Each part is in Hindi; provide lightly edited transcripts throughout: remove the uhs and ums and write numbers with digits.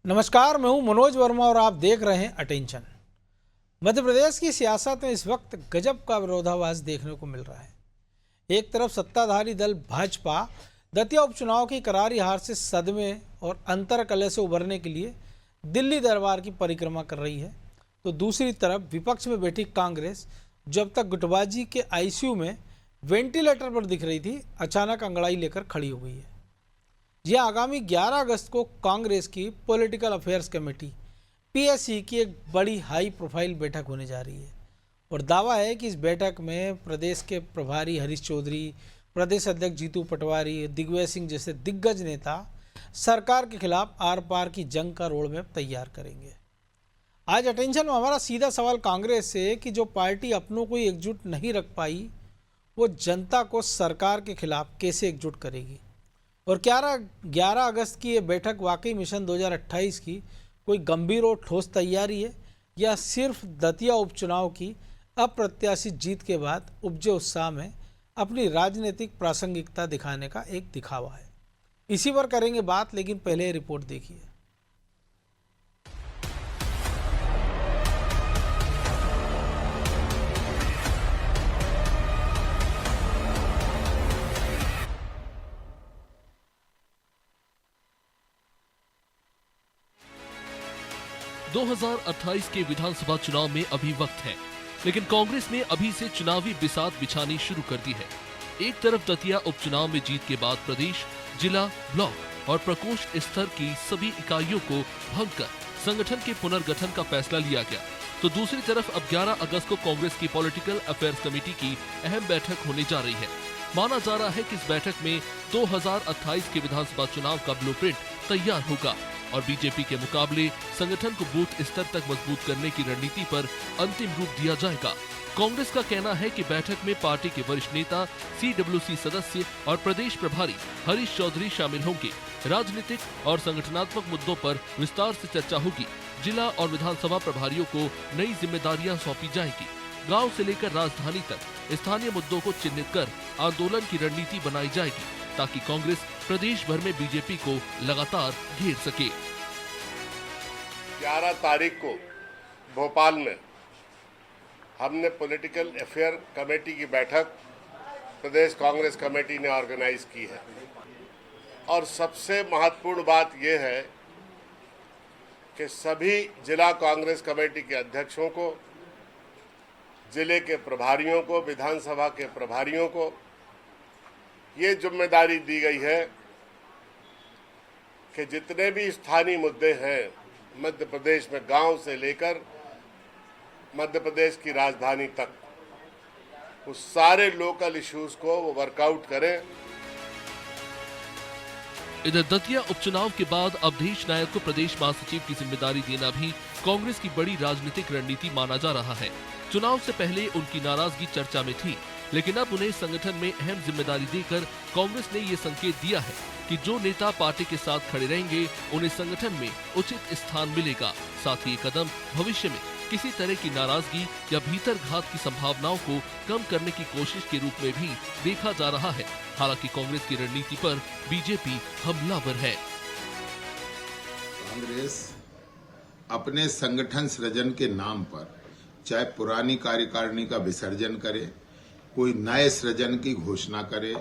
नमस्कार, मैं हूं मनोज वर्मा और आप देख रहे हैं अटेंशन। मध्य प्रदेश की सियासत में इस वक्त गजब का विरोधाभास देखने को मिल रहा है। एक तरफ सत्ताधारी दल भाजपा दतिया उपचुनाव की करारी हार से सदमे और अंतरकलह से उभरने के लिए दिल्ली दरबार की परिक्रमा कर रही है, तो दूसरी तरफ विपक्ष में बैठी कांग्रेस जब तक गुटबाजी के आईसीयू में वेंटिलेटर पर दिख रही थी, अचानक अंगड़ाई लेकर खड़ी हो गई है। यह आगामी 11 अगस्त को कांग्रेस की पॉलिटिकल अफेयर्स कमेटी पीएससी की एक बड़ी हाई प्रोफाइल बैठक होने जा रही है और दावा है कि इस बैठक में प्रदेश के प्रभारी हरीश चौधरी, प्रदेश अध्यक्ष जीतू पटवारी, दिग्विजय सिंह जैसे दिग्गज नेता सरकार के खिलाफ आर पार की जंग का रोड मैप तैयार करेंगे। आज अटेंशन में हमारा सीधा सवाल कांग्रेस से कि जो पार्टी अपनों को ही एकजुट नहीं रख पाई, वो जनता को सरकार के खिलाफ कैसे एकजुट करेगी। और 11 अगस्त की ये बैठक वाकई मिशन 2028 की कोई गंभीर और ठोस तैयारी है या सिर्फ दतिया उपचुनाव की अप्रत्याशित जीत के बाद उपजे उत्साह में अपनी राजनीतिक प्रासंगिकता दिखाने का एक दिखावा है। इसी पर करेंगे बात, लेकिन पहले ये रिपोर्ट देखिए। दो 2028 के विधानसभा चुनाव में अभी वक्त है, लेकिन कांग्रेस ने अभी से चुनावी बिसात बिछानी शुरू कर दी है। एक तरफ दतिया उपचुनाव में जीत के बाद प्रदेश, जिला, ब्लॉक और प्रकोष्ठ स्तर की सभी इकाइयों को भंग कर संगठन के पुनर्गठन का फैसला लिया गया, तो दूसरी तरफ अब 11 अगस्त को कांग्रेस की पॉलिटिकल अफेयर्स कमेटी की अहम बैठक होने जा रही है। माना जा रहा है कि इस बैठक में 2028 के विधानसभा चुनाव का ब्लूप्रिंट तैयार होगा और बीजेपी के मुकाबले संगठन को बूथ स्तर तक मजबूत करने की रणनीति पर अंतिम रूप दिया जाएगा। कांग्रेस का कहना है कि बैठक में पार्टी के वरिष्ठ नेता, सीडब्ल्यूसी सदस्य और प्रदेश प्रभारी हरीश चौधरी शामिल होंगे। राजनीतिक और संगठनात्मक मुद्दों पर विस्तार से चर्चा होगी। जिला और विधानसभा प्रभारियों को नई जिम्मेदारियां सौंपी जाएगी। गाँव से लेकर राजधानी तक स्थानीय मुद्दों को चिन्हित कर आंदोलन की रणनीति बनाई जाएगी, ताकि कांग्रेस प्रदेश भर में बीजेपी को लगातार घेर सके। 11 तारीख को भोपाल में हमने पॉलिटिकल अफेयर कमेटी की बैठक प्रदेश कांग्रेस कमेटी ने ऑर्गेनाइज की है और सबसे महत्वपूर्ण बात यह है कि सभी जिला कांग्रेस कमेटी के अध्यक्षों को, जिले के प्रभारियों को, विधानसभा के प्रभारियों को ये जिम्मेदारी दी गई है कि जितने भी स्थानीय मुद्दे हैं मध्य प्रदेश में, गांव से लेकर मध्य प्रदेश की राजधानी तक, उस सारे लोकल इश्यूज को वो वर्कआउट करें। इधर दतिया उपचुनाव के बाद अवधेश नायक को प्रदेश महासचिव की जिम्मेदारी देना भी कांग्रेस की बड़ी राजनीतिक रणनीति माना जा रहा है। चुनाव से पहले उनकी नाराजगी चर्चा में थी, लेकिन अब उन्हें संगठन में अहम जिम्मेदारी देकर कांग्रेस ने ये संकेत दिया है कि जो नेता पार्टी के साथ खड़े रहेंगे उन्हें संगठन में उचित स्थान मिलेगा। साथ ही ये कदम भविष्य में किसी तरह की नाराजगी या भीतर घात की संभावनाओं को कम करने की कोशिश के रूप में भी देखा जा रहा है। हालांकि कांग्रेस की रणनीति पर बीजेपी हमलावर है। कांग्रेस अपने संगठन सृजन के नाम पर चाहे पुरानी कार्यकारिणी का विसर्जन करे, कोई नए सृजन की घोषणा करे,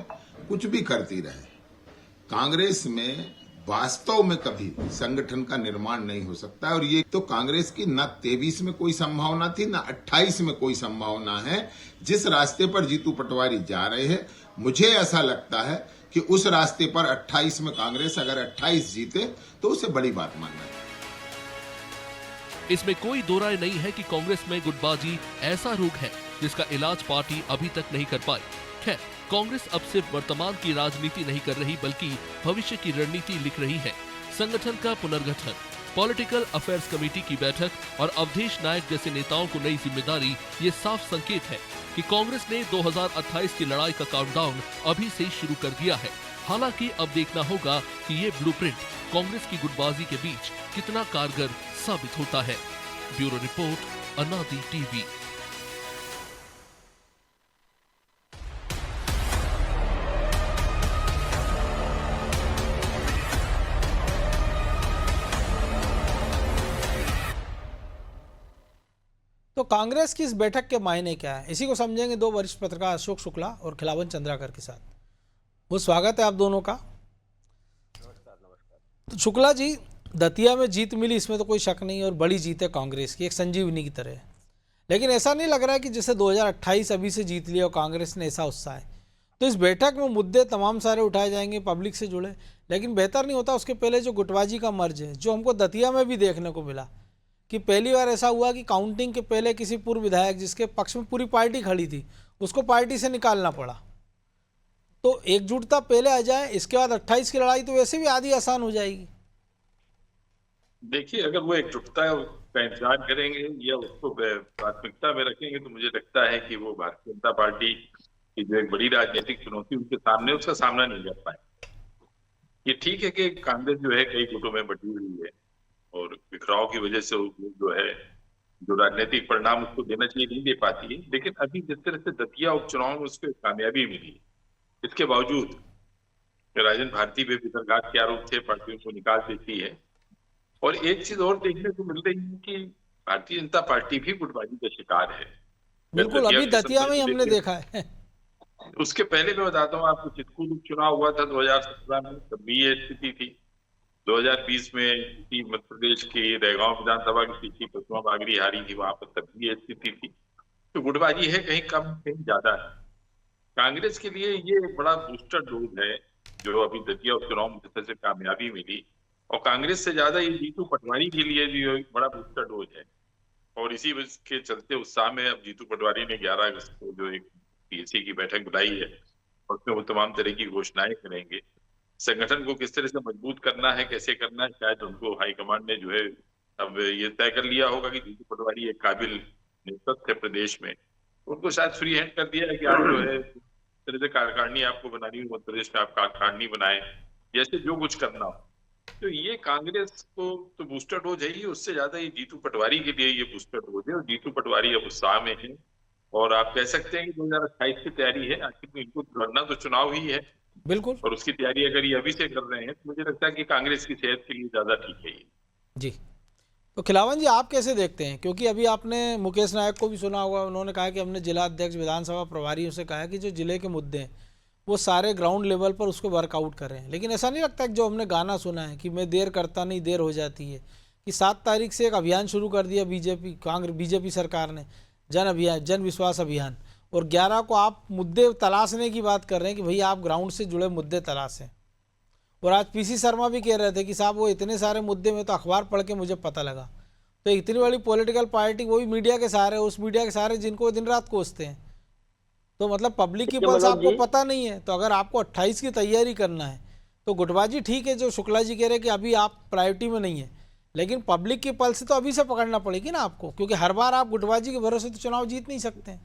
कुछ भी करती रहे, कांग्रेस में वास्तव में कभी संगठन का निर्माण नहीं हो सकता। और ये तो कांग्रेस की न 23 में कोई संभावना थी, न 28 में कोई संभावना है। जिस रास्ते पर जीतू पटवारी जा रहे हैं, मुझे ऐसा लगता है कि उस रास्ते पर 28 में कांग्रेस अगर 28 जीते तो उसे बड़ी बात मानना है। इसमें कोई दो राय नहीं है कि कांग्रेस में गुटबाजी ऐसा रोग है जिसका इलाज पार्टी अभी तक नहीं कर पाई। खैर, कांग्रेस अब सिर्फ वर्तमान की राजनीति नहीं कर रही बल्कि भविष्य की रणनीति लिख रही है। संगठन का पुनर्गठन, पॉलिटिकल अफेयर्स कमेटी की बैठक और अवधेश नायक जैसे नेताओं को नई जिम्मेदारी, ये साफ संकेत है कि कांग्रेस ने 2028 की लड़ाई का काउंटडाउन अभी से शुरू कर दिया है। हालांकि अब देखना होगा कि ये ब्लूप्रिंट कांग्रेस की गुटबाजी के बीच कितना कारगर साबित होता है। ब्यूरो रिपोर्ट, अनादि टीवी। कांग्रेस की इस बैठक के मायने क्या है, इसी को समझेंगे दो वरिष्ठ पत्रकार अशोक शुक्ला और खिलावन चंद्राकर के साथ। वो स्वागत है आप दोनों का। तो शुक्ला जी, दतिया में जीत मिली इसमें तो कोई शक नहीं, और बड़ी जीत है कांग्रेस की, एक संजीवनी की तरह। लेकिन ऐसा नहीं लग रहा है कि जैसे 2028 अभी से जीत लिया और कांग्रेस ने, ऐसा उत्साह है। तो इस बैठक में मुद्दे तमाम सारे उठाए जाएंगे पब्लिक से जुड़े, लेकिन बेहतर नहीं होता उसके पहले जो गुटबाजी का मर्ज है, जो हमको दतिया में भी देखने को मिला कि पहली बार ऐसा हुआ कि काउंटिंग के पहले किसी पूर्व विधायक जिसके पक्ष में पूरी पार्टी खड़ी थी, उसको पार्टी से निकालना पड़ा। तो एकजुटता पहले आ जाए, इसके बाद 28 की लड़ाई तो वैसे भी आधी आसान हो जाएगी। देखिए, अगर वो एकजुटता का इंतजार करेंगे या उसको प्राथमिकता में रखेंगे तो मुझे लगता है कि वो भारतीय जनता पार्टी की जो एक बड़ी राजनीतिक चुनौती उनके सामने, उसका सामना नहीं कर पाए। ये ठीक है कि कांग्रेस जो है कई गुटों में बटी हुई है और बिखराव की वजह से जो है जो राजनीतिक परिणाम उसको देना चाहिए नहीं दे पाती है, लेकिन अभी जिस तरह से दतिया उपचुनाव में उसको कामयाबी मिली, इसके बावजूद राजन भारती पे वितरघात के आरोप थे, पार्टियों को निकाल देती है। और एक चीज और देखने को मिल रही है कि भारतीय जनता पार्टी भी गुटबाजी का शिकार है। बिल्कुल, अभी दतिया में ही हमने देखा है। उसके पहले मैं बताता हूँ आपको, चित्रकूट उपचुनाव हुआ था 2017 में, तब भी ये स्थिति थी। 2020 में मध्य प्रदेश की रैगांव विधानसभा की सीट थी, पश्चिमा बागरी हारी थी, वहां पर तब भी ये स्थिति थी। तो गुटबाजी है, कहीं कम कहीं ज्यादा है। कांग्रेस के लिए ये बड़ा बूस्टर डोज है जो अभी दतिया उपचुनाव में जिस तरह से कामयाबी मिली, और कांग्रेस से ज्यादा ये जीतू पटवारी के लिए भी एक बड़ा बूस्टर डोज है। और इसी के चलते उत्साह में अब जीतू पटवारी ने 11 अगस्त को जो एक पीएसी की बैठक बुलाई है, उसमें वो तमाम तरह की घोषणाएं करेंगे। संगठन को किस तरह से मजबूत करना है, कैसे करना है, शायद उनको हाईकमांड ने जो है अब ये तय कर लिया होगा कि जीतू पटवारी एक काबिल नेतृत्व है प्रदेश में, उनको शायद फ्री हैंड कर दिया है कि आप जो है तरह से कार्यकारिणी आपको बनानी हो, मध्य प्रदेश में आप कार्यकारिणी बनाए, जैसे जो कुछ करना हो। तो ये कांग्रेस को तो बूस्टर डोज है ही, उससे ज्यादा ये जीतू पटवारी के लिए ये बूस्टर डोज है। और जीतू पटवारी अब उत्साह में है, और आप कह सकते हैं कि 2028 की तैयारी है। आखिर इनको लड़ना तो चुनाव ही है, बिल्कुल, और उसकी तैयारी अगर ये अभी से कर रहे हैं तो मुझे लगता है कि कांग्रेस की सेहत के लिए ज्यादा ठीक है ये। जी। तो खिलावन जी, आप कैसे देखते हैं, क्योंकि अभी आपने मुकेश नायक को भी सुना होगा, उन्होंने कहा कि हमने जिला अध्यक्ष विधानसभा प्रभारियों से कहा कि जो जिले के मुद्दे हैं वो सारे ग्राउंड लेवल पर उसको वर्कआउट करें। लेकिन ऐसा नहीं लगता कि जो हमने गाना सुना है कि मैं देर करता नहीं देर हो जाती है, कि 7 तारीख से एक अभियान शुरू कर दिया बीजेपी सरकार ने, जन विश्वास अभियान, और 11 को आप मुद्दे तलाशने की बात कर रहे हैं कि भैया आप ग्राउंड से जुड़े मुद्दे तलाशें। और आज पीसी शर्मा भी कह रहे थे कि साहब वो इतने सारे मुद्दे में तो अखबार पढ़ के मुझे पता लगा। तो इतनी बड़ी पॉलिटिकल पार्टी, वो भी मीडिया के सहारे, उस मीडिया के सहारे जिनको दिन रात कोसते हैं, तो मतलब पब्लिक की पल्स आपको पता नहीं है। तो अगर आपको 28 की तैयारी करना है तो गुटबाजी ठीक है, जो शुक्ला जी कह रहे हैं कि अभी आप प्रायोरिटी में नहीं है, लेकिन पब्लिक की पल्स तो अभी से पकड़ना पड़ेगी ना आपको, क्योंकि हर बार आप गुटबाजी के भरोसे तो चुनाव जीत नहीं सकते हैं।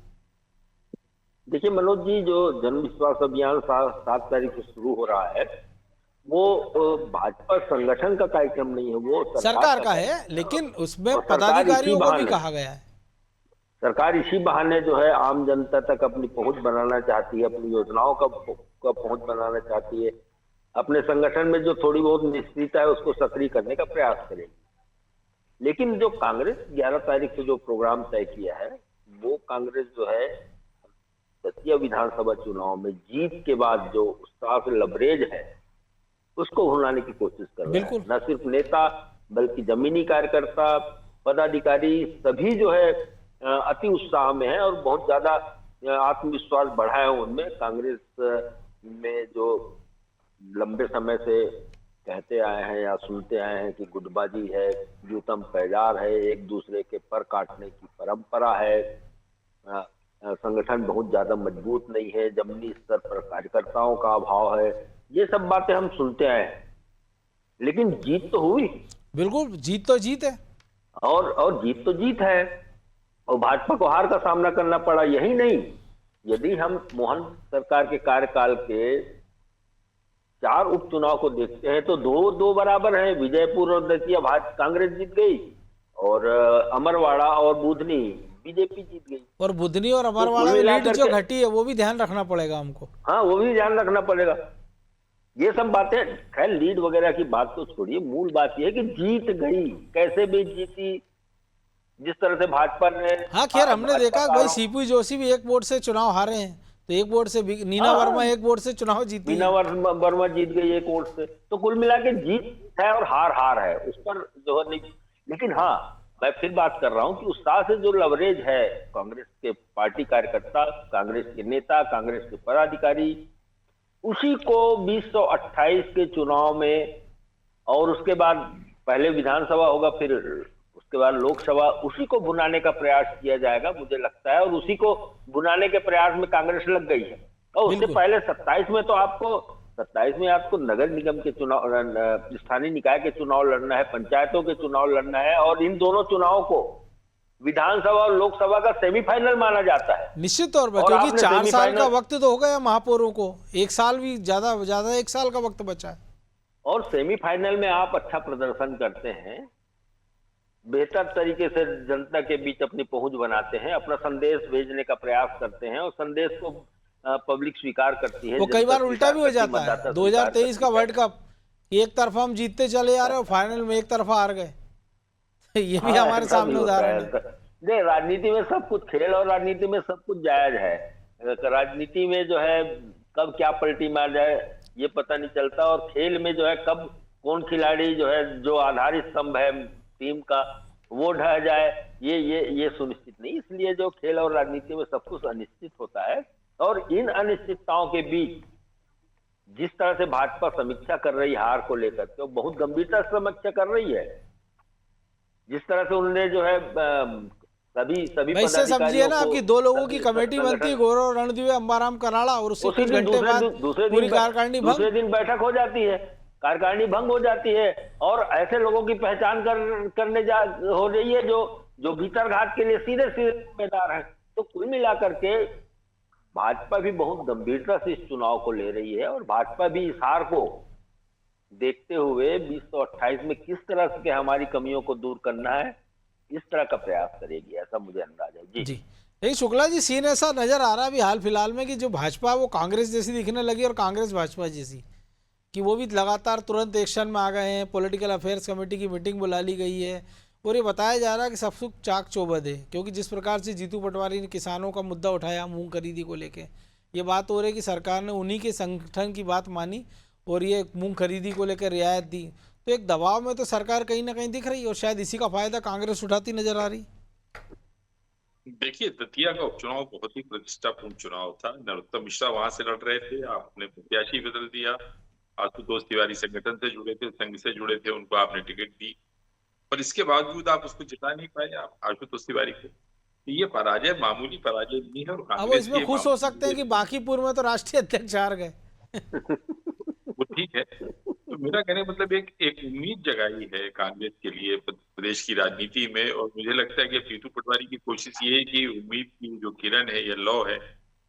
देखिए मनोज जी, जो जन विश्वास अभियान 7 तारीख से शुरू हो रहा है वो भाजपा संगठन का कार्यक्रम नहीं है, वो सरकार का है, लेकिन उसमें पदाधिकारियों को भी कहा गया है। सरकार इसी बहाने जो है आम जनता तक अपनी पहुंच बनाना चाहती है, अपनी योजनाओं का पहुंच बनाना चाहती है, अपने संगठन में जो थोड़ी बहुत निश्चितता है उसको सक्रिय करने का प्रयास करेगी। लेकिन जो कांग्रेस 11 तारीख से जो प्रोग्राम तय किया है, वो कांग्रेस जो है दतिया विधानसभा चुनाव में जीत के बाद जो उत्साह से लबरेज है उसको भुलाने की कोशिश कर रहा है। न सिर्फ नेता बल्कि जमीनी कार्यकर्ता, पदाधिकारी सभी जो है अति उत्साह में है और बहुत ज्यादा आत्मविश्वास बढ़ा है उनमें। कांग्रेस में जो लंबे समय से कहते आए हैं या सुनते आए हैं कि गुटबाजी है, यूतम पैजार है, एक दूसरे के पर काटने की परंपरा है, संगठन बहुत ज्यादा मजबूत नहीं है, जमीनी स्तर पर कार्यकर्ताओं का अभाव है, ये सब बातें हम सुनते आए हैं। लेकिन जीत तो हुई, बिल्कुल जीत तो जीत है, और जीत तो जीत है, और भाजपा को हार का सामना करना पड़ा। यही नहीं, यदि हम मोहन सरकार के कार्यकाल के 4 उपचुनाव को देखते हैं तो 2-2 बराबर हैं। विजयपुर और दतिया कांग्रेस जीत गई, और अमरवाड़ा और बुधनी बीजेपी जीत गई। और बुधनी और अमरवाड़ा में लीड जो घटी है वो भी ध्यान रखना पड़ेगा हमको। हाँ, वो भी ध्यान रखना पड़ेगा। ये सब बातें, खैर लीड वगैरह की बात तो छोड़िए, मूल बात यह है कि जीत गई, कैसे भी जीती, जिस तरह से भाजपा ने हाँ खैर हमने देखा कि भाई सीपी जोशी भी एक वोट से चुनाव हारे हैं, तो एक वोट से नीना वर्मा एक वोट से चुनाव जीती मीना वर्मा जीत गई एक वोट से, तो कुल मिला के जीत है और हार हार है, उस पर जो है नहीं। लेकिन हाँ, मैं फिर बात कर रहा हूं कि उत्साह से जो लवरेज है कांग्रेस के पार्टी कार्यकर्ता, कांग्रेस के नेता, कांग्रेस के पदाधिकारी, उसी को 2028 के चुनाव में और उसके बाद पहले विधानसभा होगा, फिर उसके बाद लोकसभा, उसी को भुनाने का प्रयास किया जाएगा मुझे लगता है। और उसी को भुनाने के प्रयास में कांग्रेस लग गई है। और उससे पहले 27 में तो आपको नगर निगम के चुनाव, स्थानीय निकाय के चुनाव लड़ना है, पंचायतों के चुनाव लड़ना है, और इन दोनों चुनावों को विधानसभा और लोकसभा का सेमीफाइनल माना जाता है। निश्चित तौर पर, क्योंकि 4 साल का वक्त तो हो गया महापौरों को, 1 साल भी ज्यादा 1 साल का वक्त बचा है। और सेमीफाइनल में आप अच्छा प्रदर्शन करते हैं, बेहतर तरीके से जनता के बीच अपनी पहुंच बनाते हैं, अपना संदेश भेजने का प्रयास करते हैं, और संदेश को पब्लिक स्वीकार करती है। वो कई बार उल्टा भी हो जाता है। 2023 का वर्ल्ड कप एक तरफा हम जीतते चले आ रहे और फाइनल में एक तरफा हार गए, ये भी हमारे सामने उदाहरण है। राजनीति में सब कुछ खेल और राजनीति में सब कुछ जायज है। राजनीति में जो है कब क्या पलटी मार जाए ये पता नहीं चलता, और खेल में जो है कब कौन खिलाड़ी जो है, जो आधारित स्तंभ है टीम का, वो ढह जाए, ये सुनिश्चित नहीं। इसलिए जो खेल और राजनीति में सब कुछ अनिश्चित होता है, और इन अनिश्चितताओं के बीच जिस तरह से भाजपा समीक्षा कर रही हार को लेकर के, बहुत गंभीरता से समीक्षा कर रही है। जिस तरह से उन्होंने जो है सभी वैसे समझिए ना, आपकी 2 लोगों की कमेटी बनती है, गौरव रणदिवे, अंबाराम कराड़ा, और उससे कुछ घंटे बाद पूरी कार्यकारिणी भंग, दूसरे दिन बैठक हो जाती है, कार्यकारिणी भंग हो जाती है, और ऐसे लोगों की पहचान करने हो रही है जो भीतर घात के लिए सीधे जिम्मेदार हैं। तो कुल मिलाकर के भाजपा भी बहुत गंभीरता से इस चुनाव को ले रही है, और भाजपा भी इस हार को देखते हुए 2028 में किस तरह से हमारी कमियों को दूर करना है, इस तरह का प्रयास करेगी, ऐसा मुझे अंदाजा है। जी लेकिन शुक्ला जी, सीन ऐसा नजर आ रहा है अभी हाल फिलहाल में कि जो भाजपा वो कांग्रेस जैसी दिखने लगी, और कांग्रेस भाजपा जैसी, कि वो भी लगातार तुरंत एक्शन में आ गए हैं। पॉलिटिकल अफेयर्स कमेटी की मीटिंग बुला ली गई है, और ये बताया जा रहा है कि सब कुछ चाक चौबंद है, क्योंकि जिस प्रकार से जीतू पटवारी ने किसानों का मुद्दा उठाया मूंग खरीदी को लेके, ये बात हो रही है कि सरकार ने उन्हीं के संगठन की बात मानी और ये मूंग खरीदी को लेकर रियायत दी। तो एक दबाव में तो सरकार कहीं ना कहीं दिख रही है, और शायद इसी का फायदा कांग्रेस उठाती नजर आ रही। देखिए, दतिया का उपचुनाव बहुत ही प्रतिष्ठापूर्ण चुनाव था। नरोत्तम मिश्रा वहां से लड़ रहे थे, आपने प्रत्याशी बदल दिया। आशुतोष तिवारी संगठन से जुड़े थे, संघ से जुड़े थे, उनको आपने टिकट दी, पर इसके बावजूद आप उसको जिता नहीं पाए, आप आशुतोष तिवारी को। ये पराजय मामूली पराजय नहीं है। और अब इसमें खुश हो सकते हैं कि बांकीपुर में तो राष्ट्रीय अध्यक्ष हार गए। वो ठीक है। तो मेरा कहने मतलब एक उम्मीद जगाई है कांग्रेस के लिए प्रदेश की राजनीति में, और मुझे लगता है कि जीतू पटवारी की कोशिश ये है कि उम्मीद की जो किरण है या लौ है,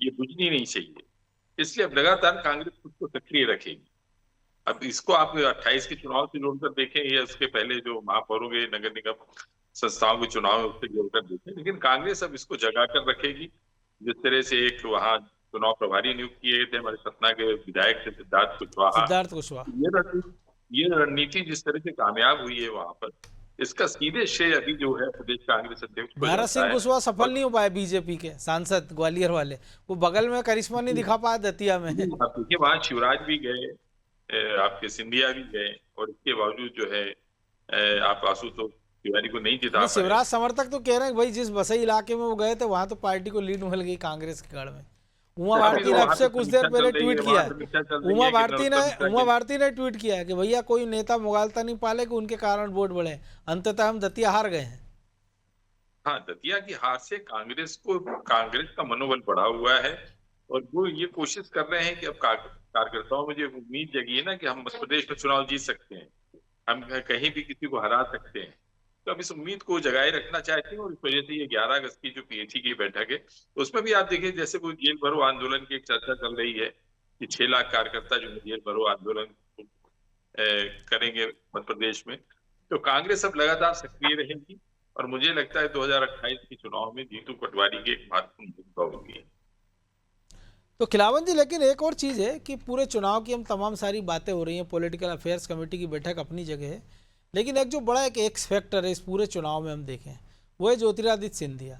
ये बुझनी नहीं चाहिए। इसलिए अब लगातार कांग्रेस खुद को सक्रिय रखेगी। अब इसको आप 28 के चुनाव से जोड़कर देखें, या उसके पहले जो महापौरों के, नगर निगम संस्थाओं के चुनाव है उससे जोड़कर देखें, लेकिन कांग्रेस अब इसको जगाकर रखेगी। जिस तरह से एक वहाँ चुनाव प्रभारी नियुक्त किए गए थे हमारे सतना के विधायक थे सिद्धार्थ कुशवाहा, ये रणनीति जिस तरह से कामयाब हुई है वहां पर, इसका सीधे श्रेय अभी जो है प्रदेश कांग्रेस अध्यक्ष भारत सिंह कुशवाहा सफल नहीं हो पाए, बीजेपी के सांसद ग्वालियर वाले, वो बगल में करिश्मा नहीं दिखा पाया दतिया में। देखिए, वहां शिवराज भी गए, आपके सिंधिया भी गए, और इसके बावजूद जो है आप आशुतोष तिवारी को नहीं जिता। शिवराज समर्थक तो कह रहे हैं भाई जिस बसई इलाके में वो गए थे वहां तो पार्टी को लीड मिल गई कांग्रेस के गढ़ में। उमा भारती ने आपसे कुछ देर पहले ट्वीट किया है, उमा भारती ने ट्वीट किया है कि भैया कोई नेता मुगालता नहीं पाले कि उनके कारण वोट बढ़े, अंततः हम दतिया हार गए हैं। हाँ, दतिया की हार से कांग्रेस का मनोबल बढ़ा हुआ है, और वो ये कोशिश कर रहे हैं कि अब कार्यकर्ताओं में जो उम्मीद जगी है ना कि हम मध्य प्रदेश में चुनाव जीत सकते हैं, हम कहीं भी किसी को हरा सकते हैं, तो अब इस उम्मीद को जगाए रखना चाहते हैं। और इस वजह से ये 11 अगस्त की जो पीएसी की बैठक है, तो उसमें भी आप देखिए जैसे वो जेल भरो आंदोलन की एक चर्चा चल रही है कि 6 लाख कार्यकर्ता जो जेल भरो आंदोलन करेंगे मध्य प्रदेश में, तो कांग्रेस अब लगातार सक्रिय रहेगी, और मुझे लगता है 2028 के चुनाव में जीतू पटवारी की एक महत्वपूर्ण भूमिका होगी। तो खिलावन जी, लेकिन एक और चीज़ है कि पूरे चुनाव की हम तमाम सारी बातें हो रही हैं, पॉलिटिकल अफेयर्स कमेटी की बैठक अपनी जगह है, लेकिन एक जो बड़ा एक एक्स फैक्टर है इस पूरे चुनाव में हम देखें, वो है ज्योतिरादित्य सिंधिया।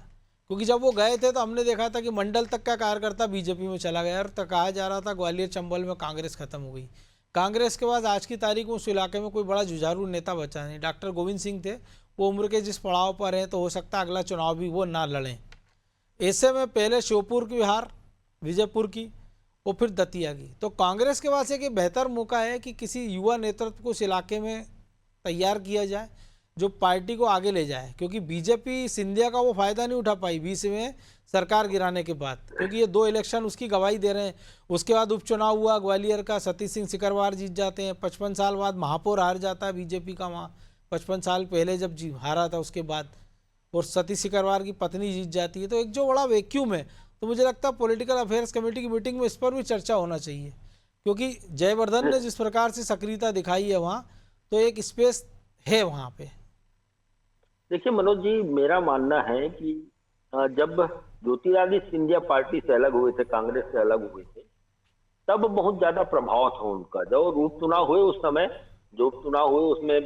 क्योंकि जब वो गए थे तो हमने देखा था कि मंडल तक का कार्यकर्ता बीजेपी में चला गया और तो कहा जा रहा था ग्वालियर चंबल में कांग्रेस खत्म हो गई। कांग्रेस के बाद आज की तारीख में उस इलाके में कोई बड़ा जुझारू नेता बचा नहीं। डॉक्टर गोविंद सिंह थे, वो उम्र के जिस पड़ाव पर हैं तो हो सकता है अगला चुनाव भी वो ना लड़ें। ऐसे में पहले श्योपुर की हार, विजयपुर की और फिर दतिया की, तो कांग्रेस के पास एक बेहतर मौका है कि किसी युवा नेतृत्व को उस इलाके में तैयार किया जाए जो पार्टी को आगे ले जाए। क्योंकि बीजेपी सिंधिया का वो फायदा नहीं उठा पाई 20 में सरकार गिराने के बाद, क्योंकि ये 2 इलेक्शन उसकी गवाही दे रहे हैं। उसके बाद उपचुनाव हुआ ग्वालियर का, सतीश सिंह सिकरवार जीत जाते हैं। 55 साल बाद महापौर हार जाता है बीजेपी का वहाँ, 55 साल पहले जब हारा था उसके बाद, और सतीश सिकरवार की पत्नी जीत जाती है। तो एक जो बड़ा वैक्यूम है, तो मुझे लगता है पॉलिटिकल अफेयर्स कमेटी की मीटिंग में इस पर भी चर्चा होना चाहिए। क्योंकि जयवर्धन ने जिस प्रकार से सक्रियता दिखाई है वहाँ, तो एक स्पेस है वहाँ पे। देखिए मनोज जी, मेरा मानना है कि जब ज्योतिरादित्य सिंधिया पार्टी से अलग हुए थे, कांग्रेस से अलग हुए थे, तब बहुत ज्यादा प्रभाव था उनका। जब उपचुनाव हुए उस समय, जो उपचुनाव हुए उसमें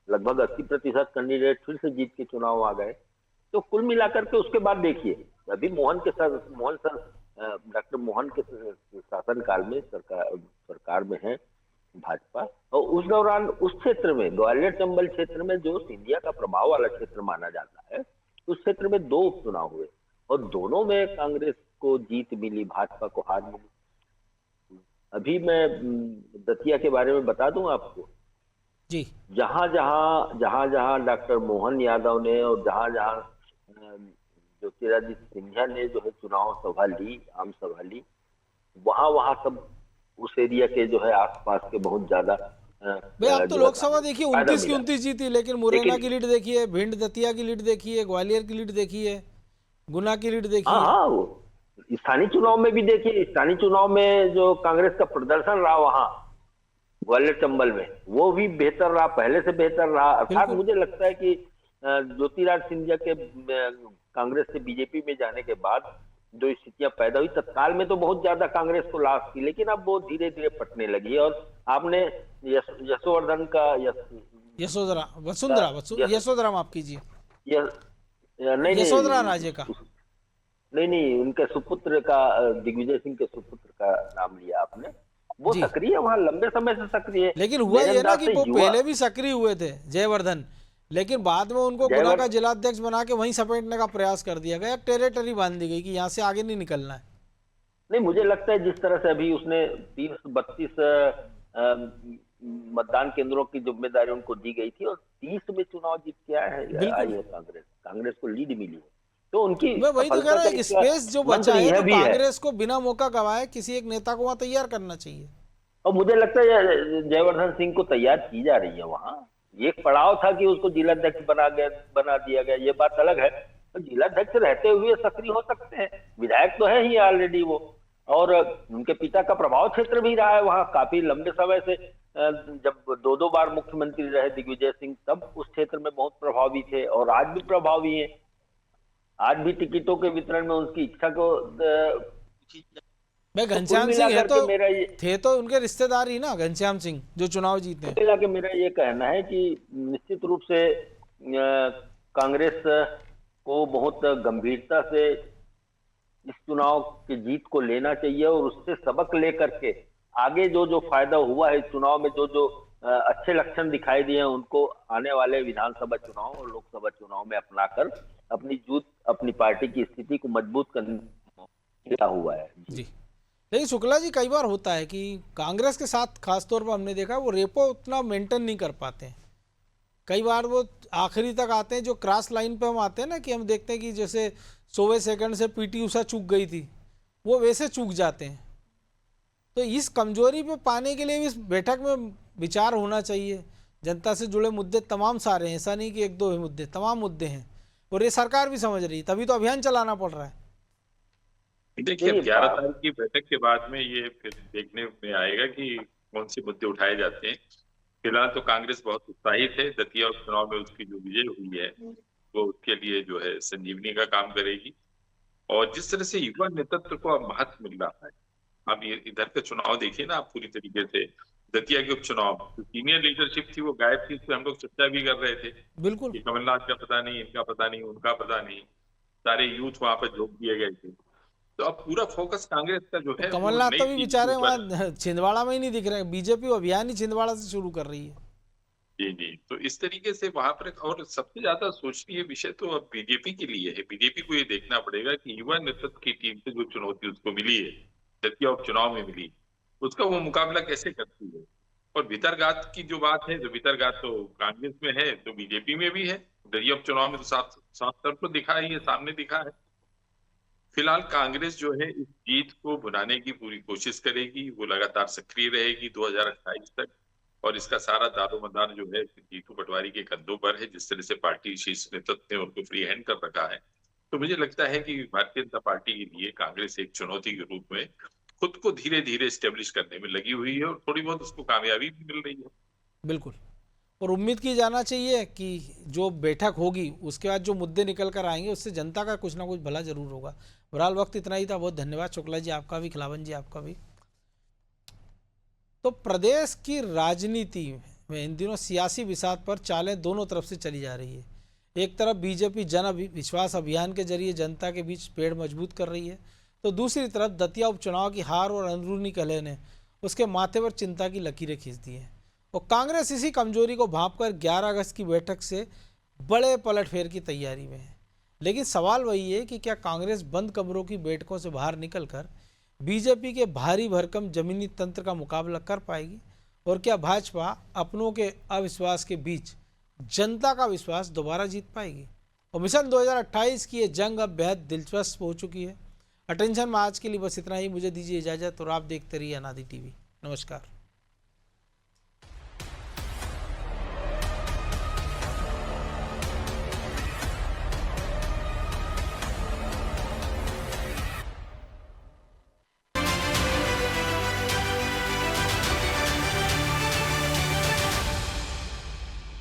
लगभग 80% कैंडिडेट फिर से जीत के चुनाव आ गए। तो कुल मिलाकर के उसके बाद देखिए, अभी डॉक्टर मोहन के शासनकाल में सरकार में है भाजपा, और उस दौरान उस क्षेत्र में, ग्वालियर चंबल क्षेत्र में जो सिंधिया का प्रभाव वाला क्षेत्र माना जाता है, उस क्षेत्र में 2 उपचुनाव हुए और दोनों में कांग्रेस को जीत मिली, भाजपा को हार मिली। अभी मैं दतिया के बारे में बता दूं आपको जी। जहां डॉक्टर मोहन यादव ने और जहां ज्योतिरादित्य सिंधिया ने जो है चुनाव सभा ली, आम सभा ली, वहां सब उस एरिया के जो है आसपास के बहुत ज्यादा भाई आप तो लोकसभा देखिए 29 की 29 जीती, लेकिन मुरैना की लीड देखिए, भिंड दतिया की लीड देखिए, ग्वालियर की लीड देखिए, गुना की लीड देखिए। हाँ, स्थानीय चुनाव में भी देखिए, स्थानीय चुनाव में जो कांग्रेस का प्रदर्शन रहा वहां ग्वालियर चंबल में, वो भी बेहतर रहा, पहले से बेहतर रहा। अर्थात मुझे लगता है कि ज्योतिरादित्य सिंधिया के कांग्रेस से बीजेपी में जाने के बाद जो स्थितियां पैदा हुई, तत्काल में तो बहुत ज्यादा कांग्रेस को लाभ थी, लेकिन अब वो धीरे धीरे पटने लगी। और आपने यशोवर्धन का यशोधरा माफ कीजिए, नहीं यशोधरा राजे का, नहीं उनके सुपुत्र का, दिग्विजय सिंह के सुपुत्र का नाम लिया आपने। वो सक्रिय वहां लंबे समय से सक्रिय है। लेकिन हुआ ये ना कि वो पहले भी सक्रिय हुए थे जयवर्धन, लेकिन बाद में उनको गुना का जिलाध्यक्ष बना के वहीं समेटने का प्रयास कर दिया गया, टेरिटरी बांध दी गई कि यहाँ से आगे नहीं निकलना है। नहीं, मुझे लगता है जिस तरह से अभी उसने 332 मतदान केंद्रों की जिम्मेदारी उनको दी गई थी और 30 में चुनाव जीत के आई है कांग्रेस को लीड मिली है, तो उनकी मैं वही तो कह रहा हूँ, स्पेस जो बचा है तो कांग्रेस को बिना मौका गवाए किसी एक नेता को वहाँ तैयार करना चाहिए। और मुझे लगता है जयवर्धन सिंह को तैयार की जा रही है वहाँ। एक पड़ाव था कि उसको जिलाध्यक्ष बना दिया गया, ये बात अलग है। तो जिलाध्यक्ष रहते हुए सक्रिय हो सकते हैं, विधायक तो है ही ऑलरेडी वो, और उनके पिता का प्रभाव क्षेत्र भी रहा है वहाँ काफी लंबे समय से। जब 2 बार मुख्यमंत्री रहे दिग्विजय सिंह, तब उस क्षेत्र में बहुत प्रभावी थे और आज भी प्रभावी है। आज भी टिकटों के वितरण में उनकी इच्छा को मैं घनश्याम सिंह है तो थे तो उनके रिश्तेदार ही ना, घनश्याम सिंह जो चुनाव जीते हैं। जाके मेरा ये कहना है कि निश्चित रूप से कांग्रेस को बहुत गंभीरता से इस चुनाव की जीत को लेना चाहिए और उससे सबक लेकर के आगे जो फायदा हुआ है चुनाव में, जो अच्छे लक्षण दिखाई दिए हैं, उनको आने वाले विधानसभा चुनाव और लोकसभा चुनाव में अपनाकर अपनी पार्टी की स्थिति को मजबूत करने हुआ है जी। लेकिन शुक्ला जी, कई बार होता है कि कांग्रेस के साथ खासतौर पर हमने देखा वो रेपो उतना मेंटेन नहीं कर पाते हैं। कई बार वो आखिरी तक आते हैं, जो क्रॉस लाइन पे हम आते हैं ना, कि हम देखते हैं कि जैसे 100वें सेकंड से पीटी उषा चूक गई थी, वो वैसे चूक जाते हैं। तो इस कमजोरी पे पाने के लिए इस बैठक में विचार होना चाहिए। जनता से जुड़े मुद्दे तमाम सारे हैं, ऐसा नहीं कि 1-2 मुद्दे, तमाम मुद्दे हैं और ये सरकार भी समझ रही है, तभी तो अभियान चलाना पड़ रहा है। देखिए, 11 तारीख की बैठक के बाद में ये फिर देखने में आएगा कि कौन से मुद्दे उठाए जाते हैं। फिलहाल तो कांग्रेस बहुत उत्साहित है, दतिया उपचुनाव में उसकी जो विजय हुई है वो उसके लिए जो है संजीवनी का काम करेगी। और जिस तरह से युवा नेतृत्व को अब महत्व मिल रहा है, अब ये इधर का चुनाव देखिए ना आप पूरी तरीके से, दतिया के उपचुनाव में। तो सीनियर लीडरशिप थी वो गायब थी, इस पे हम लोग चर्चा भी कर रहे थे बिल्कुल। कि कमलनाथ का पता नहीं, इनका पता नहीं, उनका पता नहीं, सारे यूथ वहां पर झोंक दिए गए थे। तो अब पूरा फोकस कांग्रेस का जो तो है वो कमलनाथ नई तो भी चीज के बेचारे ऊपर है। वहाँ छिंदवाड़ा में ही नहीं दिख रहे हैं। बीजेपी अभियान ही छिंदवाड़ा से शुरू कर रही है। जी जी, तो इस तरीके से वहां पर, और सबसे ज्यादा सोचनीय विषय तो अब बीजेपी के लिए है। बीजेपी को ये देखना पड़ेगा कि युवा नेतृत्व की टीम से जो चुनौती उसको मिली है, दतिया उपचुनाव में मिली, उसका वो मुकाबला कैसे करती है। और भीतरघात की जो बात है, जो भीतरघात तो कांग्रेस में है तो बीजेपी में भी है। दतिया उपचुनाव में तो साफ साफ तौर पर दिखा ही है, सामने दिखा है। फिलहाल कांग्रेस जो है इस जीत को भुनाने की पूरी कोशिश करेगी, वो लगातार सक्रिय रहेगी 2028 तक। और इसका सारा दारोमदार जो है जीतू पटवारी के कंधों पर है। जिस तरह से पार्टी शीर्ष नेतृत्व ने उनको फ्री हैंड कर रखा है, तो मुझे लगता है कि भारतीय जनता पार्टी के लिए कांग्रेस एक चुनौती के रूप में खुद को धीरे धीरे स्टेब्लिश करने में लगी हुई है, और थोड़ी बहुत उसको कामयाबी भी मिल रही है। बिल्कुल। और उम्मीद की जाना चाहिए कि जो बैठक होगी उसके बाद जो मुद्दे निकल कर आएंगे उससे जनता का कुछ ना कुछ भला जरूर होगा। बहरहाल वक्त इतना ही था। बहुत धन्यवाद शुक्ला जी आपका भी, खिलावन जी आपका भी। तो प्रदेश की राजनीति में इन दिनों सियासी विषाद पर चालें दोनों तरफ से चली जा रही है। एक तरफ बीजेपी विश्वास अभियान के जरिए जनता के बीच पेड़ मजबूत कर रही है, तो दूसरी तरफ दतिया उपचुनाव की हार और अंदरूनी कलह ने उसके माथे पर चिंता की लकीरें खींच दी हैं। और कांग्रेस इसी कमजोरी को भांपकर 11 अगस्त की बैठक से बड़े पलटफेर की तैयारी में है। लेकिन सवाल वही है कि क्या कांग्रेस बंद कमरों की बैठकों से बाहर निकलकर बीजेपी के भारी भरकम जमीनी तंत्र का मुकाबला कर पाएगी, और क्या भाजपा अपनों के अविश्वास के बीच जनता का विश्वास दोबारा जीत पाएगी। और मिशन 2028 की ये जंग अब बेहद दिलचस्प हो चुकी है। अटेंशन में आज के लिए बस इतना ही। मुझे दीजिए इजाज़त और आप देखते रहिए अनादि टीवी। नमस्कार।